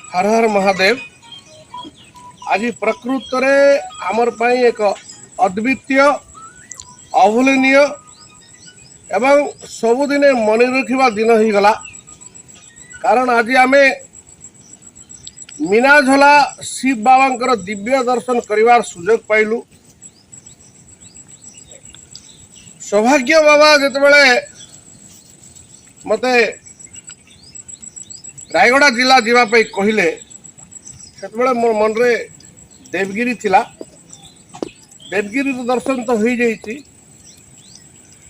हर हर महादेव। आज प्रकृत आमर पाई एक अद्वितीय अभूलनीय एवं सबुदिन मन रखा दिन हो गला। कारण आज आम मीनाझला शिव बाबा दिव्य दर्शन करिवार सुजोग पाइलु। सौभाग्य बाबा जितेबाला मते रायगड़ा जिला जीवाई कहले से मोर मन रे देवगिरी थिला। देवगिरी तो दर्शन तो हो जाइए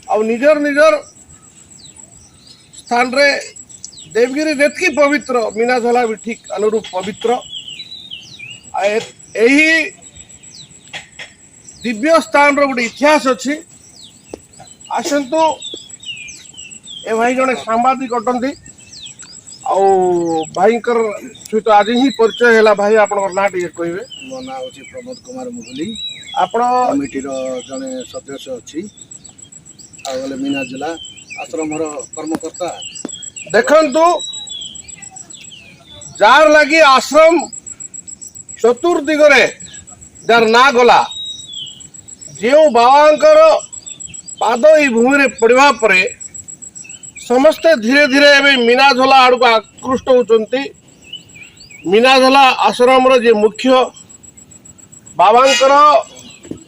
आ निजर निजर स्थान रे देवगिरी जेतकी पवित्र मीनाझला भी ठीक अनुरूप पवित्र। यही दिव्य स्थान रो गोटे इतिहास अच्छी। आसतु ए भाई जड़े सांबादिक अटंती भाई सहित आज ही परिचय है। भाई आप ना टे कहे। मो ना हूँ प्रमोद कुमार मुगली आपण कमिटी जड़े सदस्य अच्छी आगे मीनाझला आश्रम कर्मकर्ता। देखंतु जार लगी आश्रम चतुर्दिगरे जार ना गला जो बाबांकर पाद ई भूमि रे पड़वा परे समस्ते धीरे धीरे एवं मीनाझला आड़ को आकृष्ट होती। मीनाझला आश्रम जे मुख्य बाबांकर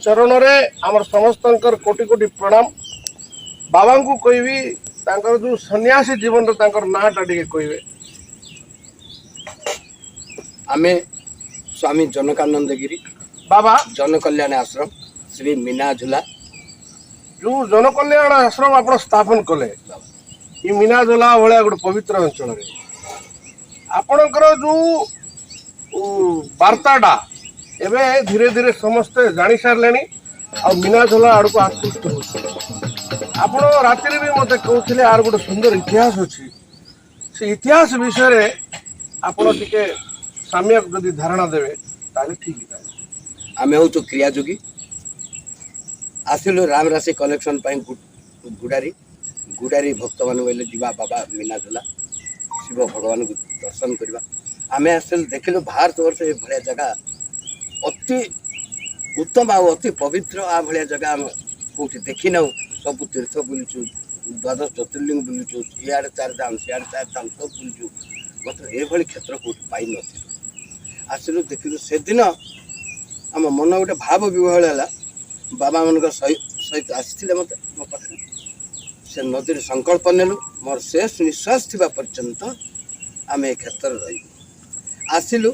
चरण रे आमर समस्तंकर कोटि कोटि प्रणाम। बाबा को कहबी तांकर जो सन्यासी जीवन रे तांकर नाटा टिके कहबे। आमे स्वामी जनकानंद गिरी बाबा जन कल्याण आश्रम श्री मीनाझला जो जन कल्याण आश्रम आप स्थापन कले ये मीनाझला भाया गोटे पवित्र अंचल आपणकर जो वार्ताटा एवं धीरे धीरे समस्ते जानी सारे आ मीनाझला आड़ को आकृष्ट हो। आपण राति भी मत कहते आर गोटे सुंदर इतिहास अच्छी से इतिहास विषय आपड़ टे साम्यक जदि धारणा देवे ताले ठीक है। आमे हूँ तो क्रियायोगी आसिलु राम राशि कलेक्शन गुडारी गुडारी भक्त मान बोले जीवा बाबा मीनाझला शिव भगवान को दर्शन करवा। आमे आसिलु देखिलु भारत वर्ष ये भाया जगह अति उत्तम अति पवित्र आ भाया जगह आम कौटी देखी ना सब तीर्थ बुलचु द्वादश ज्योतिर्लिंग बुलचु इे चार धाम सियाड़े चार धाम सब बुलचु मतलब ये क्षेत्र कौटी पाई न आसिलु देखिलु से दिन आम मन गोटे भाव विहल है। बाबा मान सहित आसी मत मो पाखे से नदी संकल्प नेलु मोर शेष निश्वास थी पर्यंत आम ए क्षेत्र रही आसिलु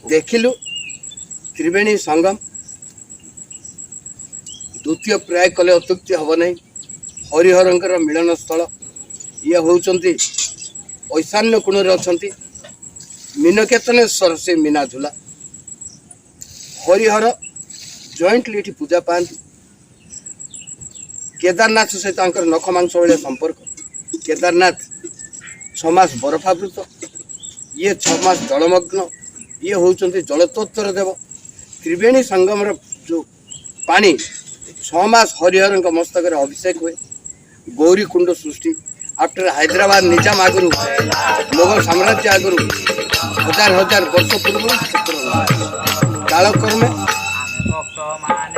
देखिलु त्रिवेणी संगम द्वितीय पर्याय कले अत्युक्ति हम नहीं। हरिहर मिलन स्थल ये होती ईशान्य कोण अच्छा मीनकेतनेश्वर से मीनाझला हरिहर जॉइंटली ये पूजा पाती। केदारनाथ सहित नख मांस भाया संपर्क। केदारनाथ 6 मास बरफावृत ये 6 मास जलमग्न ये होती जलतत्वर देव। त्रिवेणी संगम जो पानी 6 मास हरिहर मस्तक अभिषेक हुए। गौरी कुंड सृष्टि आफ्टर हैदराबाद निजाम आगु मोगल साम्राज्य आगु हजार हजार वर्ष पूर्व कालक्रमे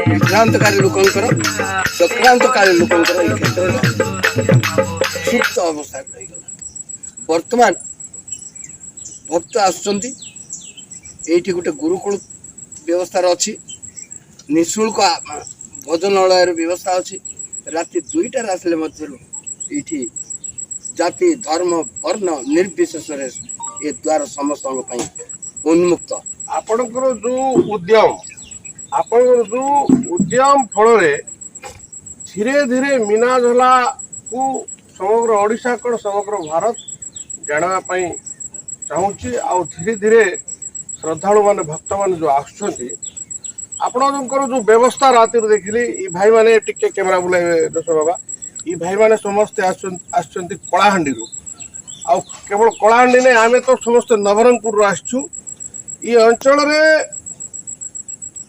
विभ्रांतकारी लोकंकर चक्रांतकारी लोकंकर ये क्षेत्र सुप्त अवस्था रहीगला। वर्तमान भक्त आसुचंती एठी गोटे गुरुकुल व्यवस्था अच्छी निःशुल्क भोजनालय व्यवस्था अच्छी। राति 2टार आसले ये जाति धर्म वर्ण निर्विशेष ये द्वार समस्त उन्मुक्त। आपणकर जो उद्यम फल धीरे धीरे मीनाझला को समग्र ओडिशा कौन समग्र भारत जानापी चाहूँगी। आ धीरे धीरे श्रद्धालु मान भक्त मान जो आसुँच आपणकर जो व्यवस्था राति देखिली ये भाई मैंने टिके कैमेरा बुलाइबे दोष बाबा ये भाई मैंने समस्ते आसुँच कलाहांडी आ केवल कलाहांडी नहीं आमे तो समस्ते नवरंगपुर आसचु। ये अंचल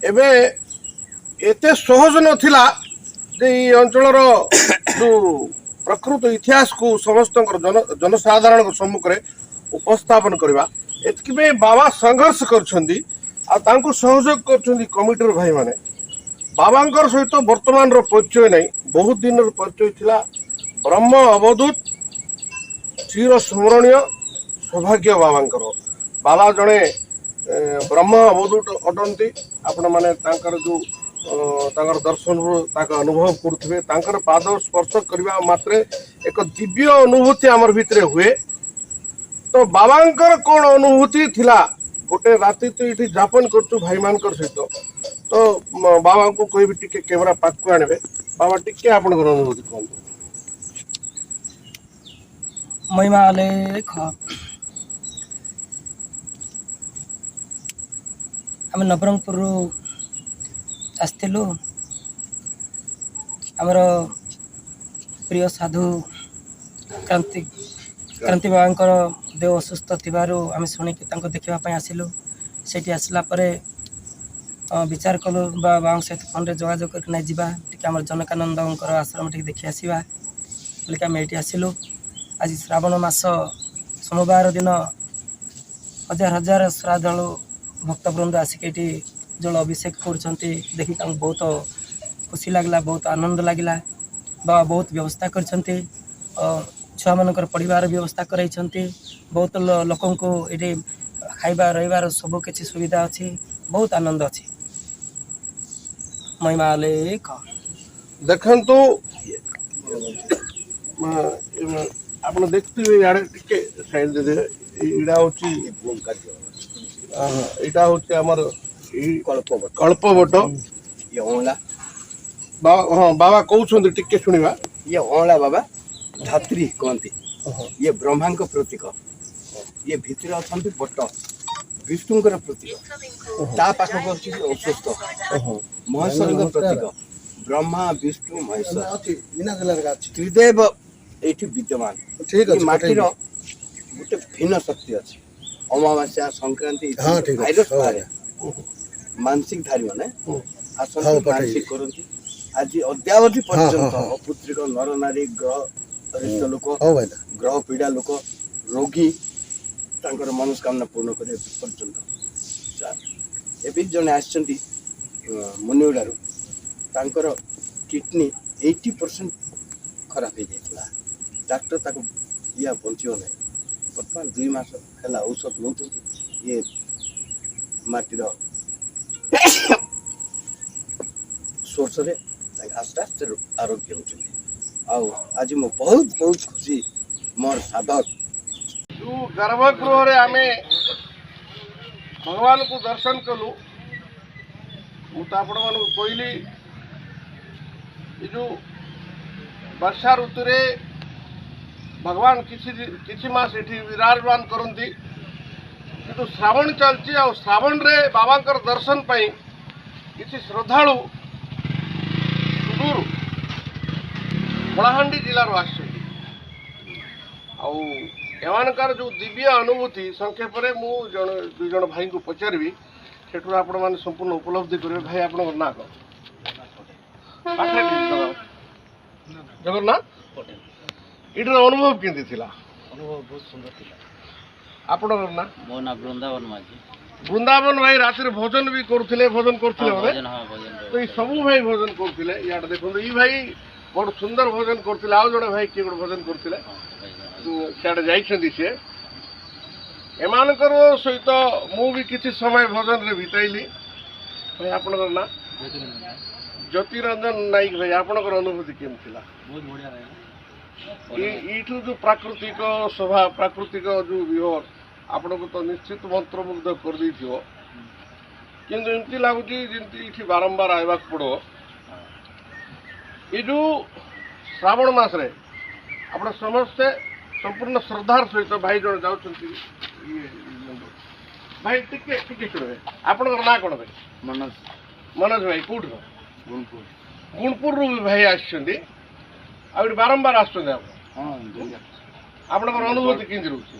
एबे एते सहज नथिला जे ये अंचलर जो प्रकृत इतिहास को समस्त जनसाधारण सम्मुख में उपस्थापन करवा। एतकी बाबा संघर्ष करछंदी आ तांको सहयोग करछंदी कमिटीर भाई माने बाबांकर सहित वर्तमान रो परिचय नहीं बहुत दिन रो परिचय थिला ब्रह्म अवधूत चिर स्मरणीय सौभाग्य बाबांकर बाबा जड़े ब्रह्म अवधूत अटंती आपण माने तांकर जो तांकर दर्शन अनुभव करुवे तांकर पाद स्पर्श करने मात्रे एक दिव्य अनुभूति आमर भितर हुए तो बाबांकर कौन अनुभूति थिला गोटे राति तो ये जापन करचु भाई मान सहित तो बाबा को कोई भी टिके कैमरा पाक को आने बाबा टिके आपण अनुभूति कहतु महिमा आलेख आम नवरंगपुर आसलु आमर प्रिय साधु क्रांति बाबा देह असुस्थ थिबारु आम शुणिकी देखापी आसिलु से आसला विचार कलु बाबा सहित फोन रे जोगाजोग करके जावा टी आम जनकानंद आश्रम टी देखी आसवा बोलिक आम ये आसिलु आज श्रावण मास सोमवार दिन हजार हजार श्रद्धालु भक्तवृंद आसिक ये जल अभिषेक कर देखिक बहुत खुशी लगला बहुत आनंद लगला बाबा बहुत व्यवस्था कर छुआ मानकर पढ़ार व्यवस्था कराई बहुत लोक ये खाइबा रहिबार सब किसी सुविधा अच्छी बहुत आनंद अच्छी महिमा लेख देखंतु आपण देखते याडे टिके साइड दे इडा होची इटा होची हमर कल्पवट ये ओला बाबा हाँ बाबा कहउछन टिके सुनिबा ये ओला बाबा धात्री कहती ये ब्रह्मा प्रतीक ये भितर अच्छा बट विष्णुकर प्रतीक ता पाखक अच्छी अश्वस्थ महेश्वर प्रतीक ब्रह्मा विष्णु महेश्वर त्रिदेव ये विद्यमान माटीर गोटे भिन्न शक्ति अच्छी अमावास्या संक्रांति भाइरस बाहर मानसिक धारी मैंने आसन मानसिक करती आज अद्यावधि पर्यंत अपुत्रिक नर नारी ग्रह अरिष्ट लोक ग्रह पीड़ा लोक रोगी तांकर मनोस्कामना पूर्ण करने पर्यंत एवं जड़े आसछंती मुनिउडारू तांकर किडनी 80% खराब हो जाता डॉक्टर ताको या बंचो ना बर्तमान 2 मास है औषध नौ ये माटीर सोर्स रे आस्ते आस्ते आरोग्य होती आज मो बहुत बहुत खुशी मोर साधक जो गर्भगृह रे आमे भगवान को दर्शन कलु मुझे आपण मान कहली जो वर्षा ऋतु रे भगवान किसी मास ये विराजमान करती किंतु श्रावण चलती आ श्रावण रे बाबांकर दर्शन पाई किसी श्रद्धालु सुदूर कलाहांडी जिलार आमानकर जो दिव्य अनुभूति संक्षेप में मु दुई जन भाई को पचारि सेठू आपण मैंने संपूर्ण उपलब्धि करेंगे भाई आप ना जगन्नाथ इटर अनुभव केमती थिला अनुभव बहुत सुंदर थिला आपणर ना मो ना वृंदावन माझी वृंदावन भाई रात भोजन भी करथिले भोजन करथिले भोजन हां भोजन तो ये सबू भाई भोजन करथिले याड देखो ई भाई बड़ सुंदर भोजन करथिले आउ जड़े भाई के भोजन करथिले सियाड़े जाइछंदी से एमानकर सहित मु भी किछि समय भोजन रे बिताइली भाई आपणर ना ज्योतिरंजन नाइक भाई आपणकर अनुभूति केम थिला बहुत बढ़िया रहा ये जो प्राकृतिक शोभा प्राकृतिक जो विहर आपण को तो निश्चित मंत्रमुग्ध कर दी थी किंतु एमती लगुच जमी बारंबार आवा पड़ो ये जो श्रावण मास रे आप समस्ते संपूर्ण श्रद्धार सहित भाई जन जाऊँ भाई टिके टिके शुणे आपण ना कौन भाई मनोज मनोज भाई कौट गुणपुर गुणपुर रू भाई आसछंदी आ बारंबार आसछंदी आपणकर अनुभूति केमती रोचे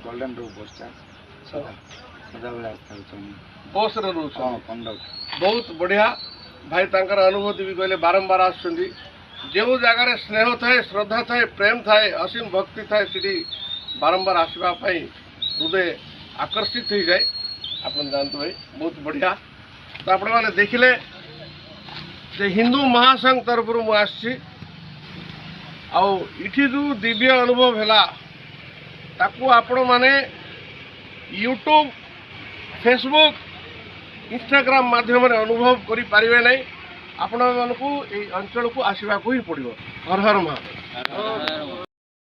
गोल्डन रूप बस बस रे रोच बहुत बढ़िया भाई तांकर अनुभूति भी कहले बारंबार आसछंदी जो जगार स्नेह थाए श्रद्धा थाए प्रेम थाए असीम भक्ति थाए सीधी बारंबार आसवा हृदय आकर्षित हो जाए। आप जानते भाई बहुत बढ़िया। तो आपण मैंने देखिले जे हिंदू महासंघ तरफ मुझे इठी जो दिव्य अनुभव है ताकू आपण माने यूट्यूब फेसबुक इंस्टाग्राम माध्यम अनुभव करि पारिबे नै। आपण मानकू ए अंचल को आसीबा को ही पड़िबो। हर हर महादेव।